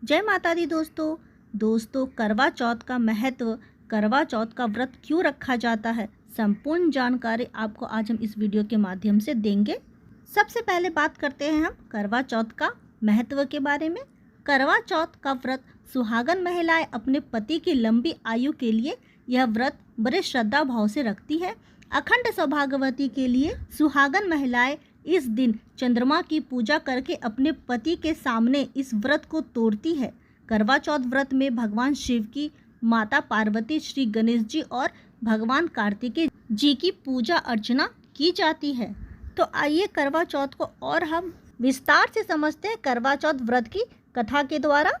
जय माता दी दोस्तों करवा चौथ का महत्व, करवा चौथ का व्रत क्यों रखा जाता है, संपूर्ण जानकारी आपको आज हम इस वीडियो के माध्यम से देंगे। सबसे पहले बात करते हैं हम करवा चौथ का महत्व के बारे में। करवा चौथ का व्रत सुहागन महिलाएं अपने पति की लंबी आयु के लिए यह व्रत बड़े श्रद्धा भाव से रखती है। अखंड सौभाग्यवती के लिए सुहागन महिलाएं इस दिन चंद्रमा की पूजा करके अपने पति के सामने इस व्रत को तोड़ती है। करवा चौथ व्रत में भगवान शिव की, माता पार्वती, श्री गणेश जी और भगवान कार्तिकेय जी की पूजा अर्चना की जाती है। तो आइए करवा चौथ को और हम विस्तार से समझते हैं करवा चौथ व्रत की कथा के द्वारा।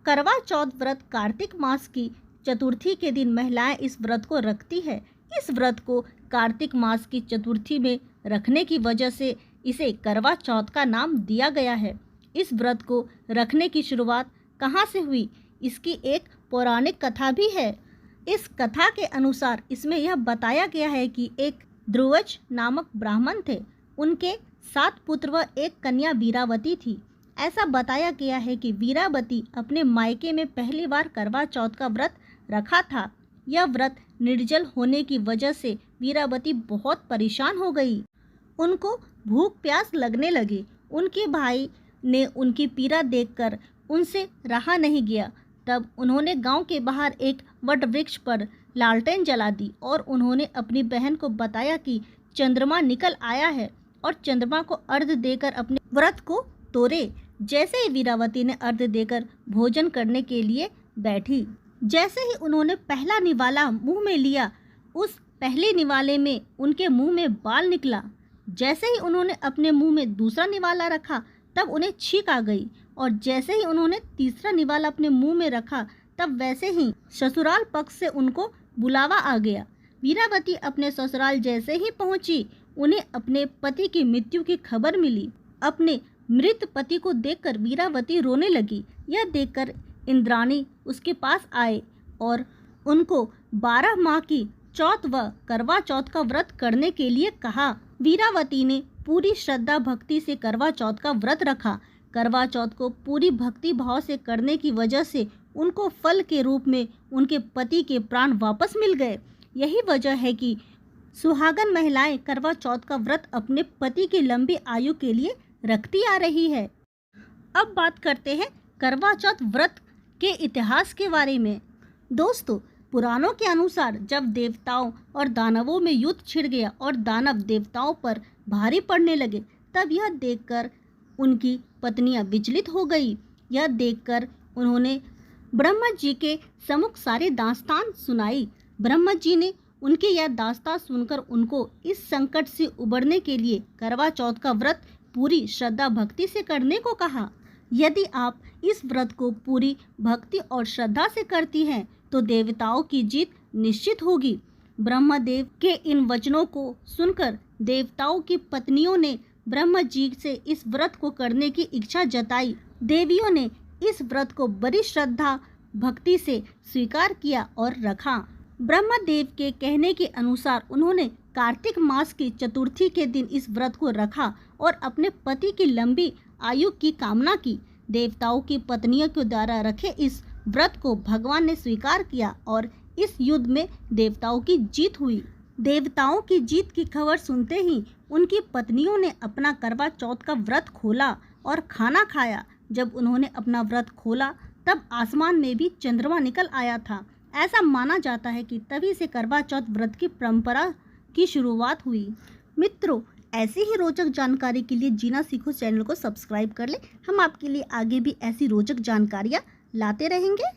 करवा चौथ व्रत कार्तिक मास की चतुर्थी के दिन महिलाएं इस व्रत को रखती है। इस व्रत को कार्तिक मास की चतुर्थी में रखने की वजह से इसे करवा चौथ का नाम दिया गया है। इस व्रत को रखने की शुरुआत कहाँ से हुई, इसकी एक पौराणिक कथा भी है। इस कथा के अनुसार इसमें यह बताया गया है कि एक ध्रुवज नामक ब्राह्मण थे। उनके 7 पुत्र व एक कन्या वीरावती थी। ऐसा बताया गया है कि वीरावती अपने मायके में पहली बार करवा चौथ का व्रत रखा था। यह व्रत निर्जल होने की वजह से वीरावती बहुत परेशान हो गई। उनको भूख प्यास लगने लगी। उनके भाई ने उनकी पीड़ा देखकर उनसे रहा नहीं गया। तब उन्होंने गांव के बाहर एक वट वृक्ष पर लालटेन जला दी और उन्होंने अपनी बहन को बताया कि चंद्रमा निकल आया है और चंद्रमा को अर्घ्य देकर अपने व्रत को तोड़े। जैसे ही वीरावती ने अर्घ्य देकर भोजन करने के लिए बैठी, जैसे ही उन्होंने पहला निवाला मुंह में लिया, उस पहले निवाले में उनके मुंह में बाल निकला। जैसे ही उन्होंने अपने मुंह में दूसरा निवाला रखा, तब उन्हें छींक आ गई और जैसे ही उन्होंने तीसरा निवाला अपने मुंह में रखा, तब वैसे ही ससुराल पक्ष से उनको बुलावा आ गया। वीरावती अपने ससुराल जैसे ही पहुंची, उन्हें अपने पति की मृत्यु की खबर मिली। अपने मृत पति को देखकर वीरावती रोने लगी। यह देखकर इंद्राणी उसके पास आए और उनको 12 माह की चौथ व करवा चौथ का व्रत करने के लिए कहा। वीरावती ने पूरी श्रद्धा भक्ति से करवा चौथ का व्रत रखा। करवा चौथ को पूरी भक्ति भाव से करने की वजह से उनको फल के रूप में उनके पति के प्राण वापस मिल गए। यही वजह है कि सुहागन महिलाएं करवा चौथ का व्रत अपने पति की लंबी आयु के लिए रखती आ रही है। अब बात करते हैं करवा चौथ व्रत के इतिहास के बारे में। दोस्तों, पुराणों के अनुसार जब देवताओं और दानवों में युद्ध छिड़ गया और दानव देवताओं पर भारी पड़ने लगे, तब यह देखकर उनकी पत्नियां विचलित हो गई। यह देखकर उन्होंने ब्रह्मा जी के सम्मुख सारी दास्तान सुनाई। ब्रह्मा जी ने उनकी यह दास्तान सुनकर उनको इस संकट से उबरने के लिए करवा चौथ का व्रत पूरी श्रद्धा भक्ति से करने को कहा। यदि आप इस व्रत को पूरी भक्ति और श्रद्धा से करती हैं, तो देवताओं की जीत निश्चित होगी। ब्रह्मदेव के इन वचनों को सुनकर देवताओं की पत्नियों ने ब्रह्मा जी से इस व्रत को करने की इच्छा जताई। देवियों ने इस व्रत को बड़ी श्रद्धा भक्ति से स्वीकार किया और रखा। ब्रह्मदेव के कहने के अनुसार उन्होंने कार्तिक मास की चतुर्थी के दिन इस व्रत को रखा और अपने पति की लंबी आयु की कामना की। देवताओं की पत्नियों के द्वारा रखे इस व्रत को भगवान ने स्वीकार किया और इस युद्ध में देवताओं की जीत हुई। देवताओं की जीत की खबर सुनते ही उनकी पत्नियों ने अपना करवा चौथ का व्रत खोला और खाना खाया। जब उन्होंने अपना व्रत खोला, तब आसमान में भी चंद्रमा निकल आया था। ऐसा माना जाता है कि तभी से करवा चौथ व्रत की परंपरा की शुरुआत हुई। मित्रों, ऐसी ही रोचक जानकारी के लिए जीना सीखो चैनल को सब्सक्राइब कर ले। हम आपके लिए आगे भी ऐसी रोचक जानकारियाँ लाते रहेंगे।